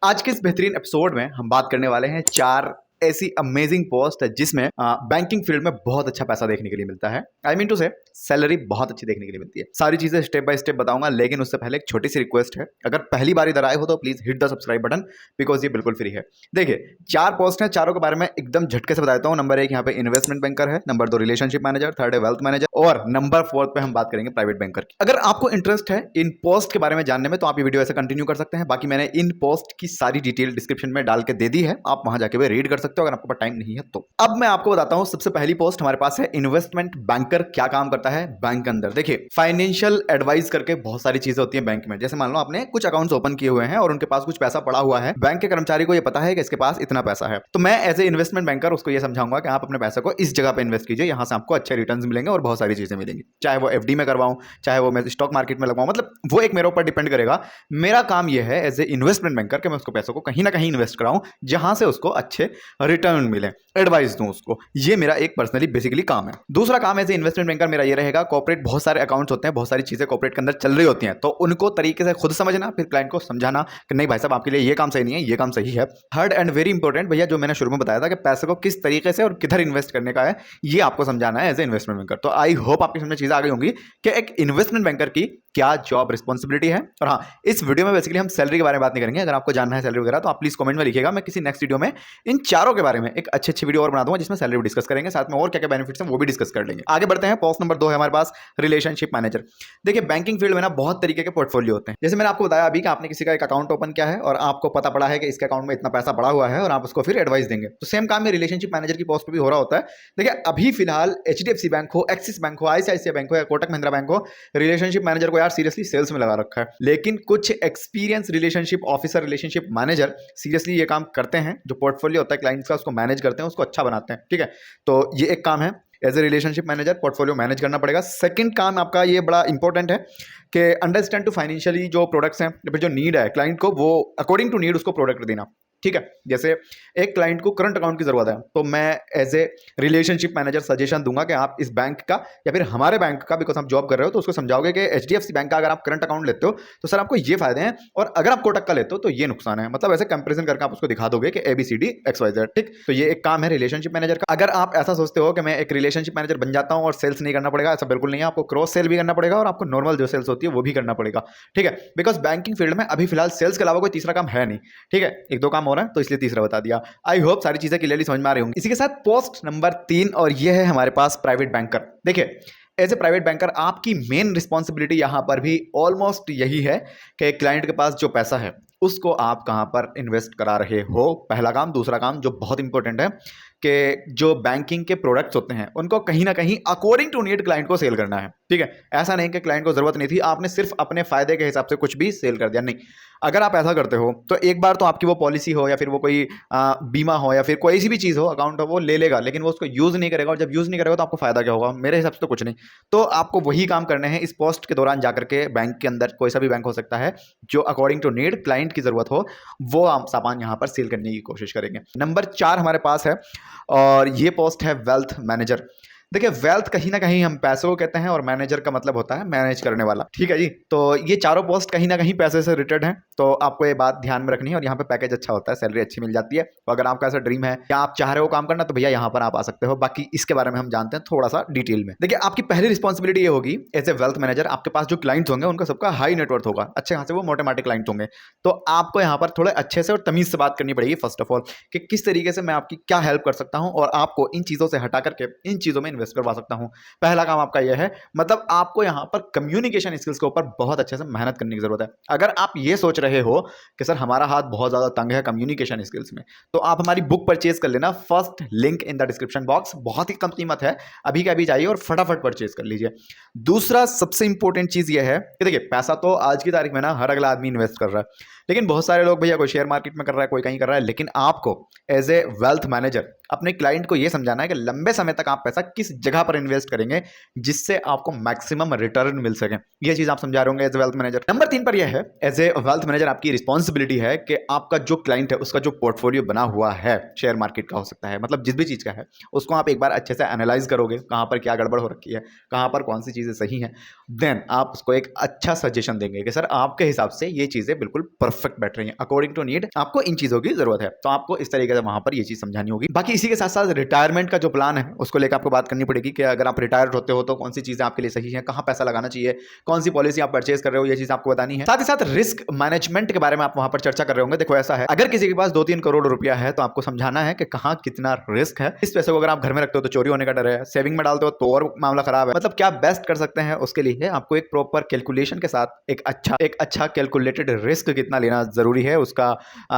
आज के इस बेहतरीन एपिसोड में हम बात करने वाले हैं 4 ऐसी अमेजिंग पोस्ट जिसमें बैंकिंग फील्ड में बहुत अच्छा पैसा देखने के लिए मिलता है। आई मीन टू से सैलरी बहुत अच्छी देखने के लिए मिलती है। सारी चीजें स्टेप बाय स्टेप बताऊंगा, लेकिन उससे पहले एक छोटी सी रिक्वेस्ट है। अगर पहली बार इधर आए हो तो please hit the subscribe button, because ये बिल्कुल फ्री है। देखिए 4 पोस्ट हैं, चारों के बारे में एकदम झटके से बता देता हूँ। नंबर 1 यहाँ पे इन्वेस्टमेंट बैंकर है, नंबर 2 रिलेशनशिप मैनेजर, थर्ड है वेल्थ मैनेजर और नंबर 4 पे हम बात करेंगे प्राइवेट बैंकर की। अगर आपको इंटरेस्ट है इन पोस्ट के बारे में जानने में तो आप ये वीडियो ऐसे कंटिन्यू कर सकते हैं। बाकी मैंने इन पोस्ट की सारी डिटेल डिस्क्रिप्शन में डाल के दे दी है, आप वहां जाके रीड कर सकते हो अगर आपके पास टाइम नहीं है तो। अब मैं आपको बताता हूं, सबसे पहली पोस्ट हमारे पास है इन्वेस्टमेंट बैंकर। क्या काम करता है बैंक के अंदर? देखिए फाइनेंशियल एडवाइस करके बहुत सारी चीजें होती है बैंक में। जैसे मान लो आपने कुछ अकाउंट्स ओपन किए हुए हैं और उनके पास कुछ पैसा पड़ा हुआ है, बैंक के कर्मचारी को ये पता है कि इसके पास इतना पैसा है, तो मैं एज ए इन्वेस्टमेंट बैंकर उसको ये समझाऊंगा कि आप अपने पैसे को इस जगह पे इन्वेस्ट कीजिए, यहां से आपको अच्छे रिटर्न्स मिलेंगे और बहुत सारी चीजें मिलेंगी। चाहे वो एफडी में करवाऊं, चाहे वो मैं स्टॉक मार्केट में लगवाऊं, मतलब वो एक मेरे ऊपर डिपेंड करेगा। मेरा काम यह है एज ए इन्वेस्टमेंट बैंकर कि मैं उसको पैसों को कहीं ना कहीं इन्वेस्ट कराऊं जहां से उसको अच्छे रिटर्न मिले, एडवाइस दूं उसको। ये मेरा एक पर्सनली बेसिकली काम है। दूसरा काम एज ए इन्वेस्टमेंट बैंकर मेरा ये रहेगा, कॉर्पोरेट बहुत सारे अकाउंट्स होते हैं, बहुत सारी चीजें कॉर्पोरेट के अंदर चल रही होती हैं, तो उनको तरीके से खुद समझना, फिर क्लाइंट को समझाना कि नहीं भाई साहब आपके लिए ये काम सही नहीं है, ये काम सही है। थर्ड एंड वेरी इंपॉर्टेंट भैया, जो मैंने शुरू में बताया था कि पैसे को किस तरीके से और किधर इन्वेस्ट करने का है, ये आपको समझाना है एज ए इन्वेस्टमेंट बैंकर। तो आई होप आपकी समझ में चीजें आ गई होंगी कि एक इन्वेस्टमेंट बैंकर की क्या जॉब रिस्पॉन्सिबिलिटी है। और हाँ, इस वीडियो में बेसिकली हम सैलरी के बारे में बात नहीं करेंगे। अगर आपको जानना है सैलरी वगैरह तो आप प्लीज कमेंट में लिखिएगा, मैं किसी नेक्स्ट वीडियो में इन चारों के बारे में एक अच्छी वीडियो और बना दूंगा जिसमें सैलरी डिस्कस करेंगे, साथ में और क्या क्या बेनिफिट्स हैं वो भी डिस्कस कर लेंगे। आगे बढ़ते हैं। पोस्ट नंबर 2 है हमारे पास रिलेशनशिप मैनेजर। देखिए बैंकिंग फील्ड में ना बहुत तरीके के पोर्टफोलियो होते हैं। जैसे मैंने आपको बताया अभी कि आपने किसी का एक अकाउंट ओपन किया है और आपको पता पड़ा है कि इसके अकाउंट में इतना पैसा पड़ा हुआ है और आप उसको फिर एडवाइस देंगे, तो सेम काम में रिलेशनशिप मैनेजर की पोस्ट पर भी हो रहा होता है। देखिए अभी फिलहाल एचडीएफसी बैंक हो, एक्सिस बैंक हो, आईसीआईसीआई बैंक हो या कोटक महिंद्रा बैंक हो, रिलेशनशिप मैनेजर को यार सीरियसली सेल्स में लगा रखा है। लेकिन कुछ experience relationship officer, relationship manager seriously ये काम करते हैं, जो पोर्टफोलियो होता है क्लाइंट्स का उसको मैनेज करते हैं, उसको अच्छा बनाते हैं। ठीक है, तो ये एक काम है as a relationship manager, portfolio manage करना पड़ेगा। सेकंड काम आपका ये बड़ा इंपॉर्टेंट है कि अंडरस्टैंड टू फाइनेंशियली जो प्रोडक्ट्स हैं या फिर जो नीड है क्लाइंट को, वो अकॉर्डिंग टू नीड उसको प्रोडक्ट देना। ठीक है, जैसे एक क्लाइंट को करंट अकाउंट की जरूरत है तो मैं as a relationship manager suggestion दूंगा कि आप इस बैंक का या फिर हमारे बैंक का, बिकॉज आप जॉब कर रहे हो तो उसको समझाओगे कि एचडीएफसी बैंक का अगर आप करंट अकाउंट लेते हो तो सर आपको ये फायदे हैं, और अगर आप कोटक का लेते हो तो ये नुकसान है। मतलब ऐसे कंपेरिजन करके आप उसको दिखा दोगे कि ABCD XYZ। ठीक, तो ये एक काम है रिलेशनशिप मैनेजर का। अगर आप ऐसा सोचते हो कि मैं एक रिलेशनशिप मैनेजर बन जाता हूं और सेल्स नहीं करना पड़ेगा, ऐसा बिल्कुल नहीं है। आपको क्रॉस सेल भी करना पड़ेगा और आपको नॉर्मल जो सेल्स होती है वो भी करना पड़ेगा। ठीक है, बिकॉज बैंकिंग फील्ड में अभी फिलहाल सेल्स के अलावा कोई तीसरा काम है नहीं। ठीक है, एक दो काम हो रहा है तो इसलिए तीसरा बता दिया। आई होप सारी चीजें क्लियरली समझ में आ रही होंगी। इसी के साथ पोस्ट नंबर 3 और ये है हमारे पास प्राइवेट बैंकर। देखिए एज ए प्राइवेट बैंकर आपकी मेन रिस्पॉन्सिबिलिटी यहां पर भी ऑलमोस्ट यही है कि क्लाइंट के पास जो पैसा है उसको आप कहां पर इन्वेस्ट करा रहे हो, पहला काम। दूसरा काम जो बहुत इंपॉर्टेंट है कि जो बैंकिंग के प्रोडक्ट्स होते हैं उनको कहीं ना कहीं अकॉर्डिंग टू नीड क्लाइंट को सेल करना है। ठीक है, ऐसा नहीं कि क्लाइंट को जरूरत नहीं थी, आपने सिर्फ अपने फायदे के हिसाब से कुछ भी सेल कर दिया। नहीं, अगर आप ऐसा करते हो तो एक बार तो आपकी वो पॉलिसी हो या फिर वो कोई बीमा हो या फिर कोई सी भी चीज़ हो, अकाउंट हो, वो ले लेगा लेकिन वो उसको यूज़ नहीं करेगा, और जब यूज़ नहीं करेगा तो आपको फायदा क्या होगा? मेरे हिसाब से तो कुछ नहीं। तो आपको वही काम करने हैं इस पोस्ट के दौरान जाकर के। बैंक के अंदर कोई सा भी बैंक हो सकता है, जो अकॉर्डिंग टू नीड क्लाइंट की जरूरत हो वो हम सामान यहां पर सेल करने की कोशिश करेंगे। नंबर 4 हमारे पास है और ये पोस्ट है वेल्थ मैनेजर। देखिए वेल्थ कहीं ना कहीं हम पैसों को कहते हैं और मैनेजर का मतलब होता है मैनेज करने वाला। ठीक है जी, तो ये चारों पोस्ट कहीं ना कहीं पैसे से रिलेटेड हैं, तो आपको ये बात ध्यान में रखनी है। और यहाँ पे पैकेज अच्छा होता है, सैलरी अच्छी मिल जाती है। तो अगर आपका ऐसा ड्रीम है या आप चाह रहे हो काम करना तो भैया यहाँ पर आप आ सकते हो। बाकी इसके बारे में हम जानते हैं थोड़ा सा डिटेल में। देखिए आपकी पहली रिस्पॉन्सिबिलिटी ये होगी एज ए वेल्थ मैनेजर, आपके पास जो क्लाइंट्स होंगे उनका सबका हाई नेटवर्थ होगा, अच्छे खासे वो मोटे माटे क्लाइंट्स होंगे। तो आपको यहाँ पर थोड़े अच्छे से और तमीज से बात करनी पड़ेगी फर्स्ट ऑफ ऑल, कि किस तरीके से मैं आपकी क्या हेल्प कर सकता हूँ और आपको इन चीजों से हटा करके इन चीजों में इन्वेस्ट करवा सकता हूँ। पहला काम आपका यह है, मतलब आपको यहां पर कम्युनिकेशन स्किल्स के ऊपर बहुत अच्छे से मेहनत करने की जरूरत है। अगर आप ये सोच रहे हो कि सर हमारा हाथ बहुत ज्यादा तंग है कम्युनिकेशन स्किल्स में, तो आप हमारी बुक परचेज कर लेना। First link in the description box, बहुत ही कम कीमत है, अभी के अभी जाइए और फटाफट परचेज कर लीजिए। दूसरा सबसे इंपॉर्टेंट चीज यह है कि देखिए पैसा तो आज की तारीख में ना हर अगला आदमी इन्वेस्ट कर रहा है, लेकिन बहुत सारे लोग भैया कोई शेयर मार्केट में कर रहा है, कोई कहीं कर रहा है। लेकिन आपको एज ए वेल्थ मैनेजर अपने क्लाइंट को यह समझाना है कि लंबे समय तक आप पैसा किस जगह पर इन्वेस्ट करेंगे जिससे आपको मैक्सिमम रिटर्न मिल सके। यह चीज आप समझा रहे होंगे as a wealth manager. Number 3 पर यह है, एज ए वेल्थ मैनेजर आपकी रिस्पॉन्सिबिलिटी है कि आपका जो क्लाइंट है उसका जो पोर्टफोलियो बना हुआ है, शेयर मार्केट का हो सकता है, मतलब जिस भी चीज का है, उसको आप एक बार अच्छे से एनालाइज करोगे, कहां पर क्या गड़बड़ हो रखी है, कहां पर कौन सी चीजें सही हैं। देन आप उसको एक अच्छा सजेशन देंगे कि सर आपके हिसाब से ये चीजें बिल्कुल परफेक्ट बैठ रही है अकॉर्डिंग टू नीड, आपको इन चीजों की जरूरत है। तो आपको इस तरीके से वहां पर ये चीज समझानी होगी। बाकी इसी के साथ साथ रिटायरमेंट का जो प्लान है उसको लेकर आपको बात करनी पड़ेगी कि अगर आप रिटायर्ड होते हो तो कौन सी चीजें आपके लिए सही है, कहां पैसा लगाना चाहिए, कौन सी पॉलिसी आप परचेज कर रहे हो, ये चीज आपको बतानी है। साथ ही साथ रिस्क मैनेजमेंट के बारे में आप वहां पर चर्चा कर रहे होंगे। देखो ऐसा है, अगर किसी के पास 2-3 करोड़ रुपया है तो आपको समझाना है कि कहां कितना रिस्क है। इस पैसे को अगर आप घर में रखते हो तो चोरी होने का डर है, सेविंग में डालते हो तो और मामला खराब है। मतलब क्या बेस्ट कर सकते हैं उसके लिए आपको एक प्रॉपर कैलकुलेशन के साथ एक अच्छा कैलकुलेटेड रिस्क कितना लेना जरूरी है, उसका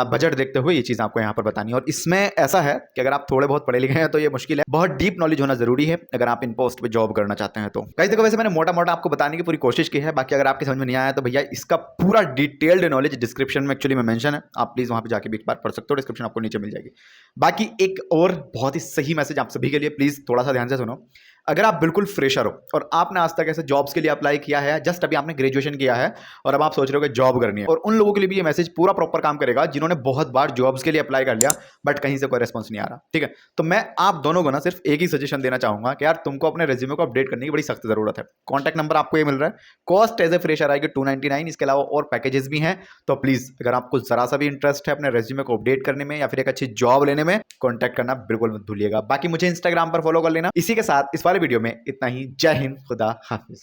बजट देखते हुए ये चीज आपको यहाँ पर बतानी है। और इसमें ऐसा है कि अगर आप थोड़े बहुत पढ़े लिखे हैं तो ये मुश्किल है, बहुत डीप नॉलेज होना जरूरी है अगर आप इन पोस्ट पे जॉब करना चाहते हैं तो। गाइस देखो, वैसे मैंने मोटा मोटा आपको बताने की पूरी कोशिश की है, बाकी अगर आपके समझ में नहीं आया तो भैया इसका पूरा डिटेल्ड नॉलेज डिस्क्रिप्शन में एक्चुअली में मेंशन है, आप प्लीज वहां पे जाके भी एक बार पढ़ सकते हो, डिस्क्रिप्शन आपको नीचे मिल जाएगी। बाकी एक और बहुत ही सही मैसेज आप सभी के लिए, प्लीज थोड़ा सा ध्यान से सुनो। अगर आप बिल्कुल फ्रेशर हो और आपने आज तक ऐसे जॉब्स के लिए अप्लाई किया है, जस्ट अभी आपने ग्रेजुएशन किया है और अब आप सोच रहे हो कि जॉब करनी है, और उन लोगों के लिए भी ये मैसेज पूरा प्रॉपर काम करेगा जिन्होंने बहुत बार जॉब्स के लिए अप्लाई कर लिया बट कहीं से कोई रेस्पॉन्स नहीं आ रहा, ठीक है। तो मैं आप दोनों को ना सिर्फ एक ही सजेशन देना चाहूंगा कि यार तुमको अपने रेज्यूमे को अपडेट करने की बड़ी सख्त जरूरत है। कॉन्टैक्ट नंबर आपको ये मिल रहा है, कॉस्ट एज ए फ्रेशर आएगी 299, इसके अलावा और पैकेजेस भी हैं। तो प्लीज अगर आपको जरा सा भी इंटरेस्ट है अपने रेज्यूमे को अपडेट करने में या फिर एक अच्छी जॉब लेने में, कॉन्टैक्ट करना बिल्कुल मत भूलिएगा। बाकी मुझे इंस्टाग्राम पर फॉलो कर लेना। इसी के साथ इस वाले वीडियो में इतना ही। जय हिंद, खुदा हाफिज।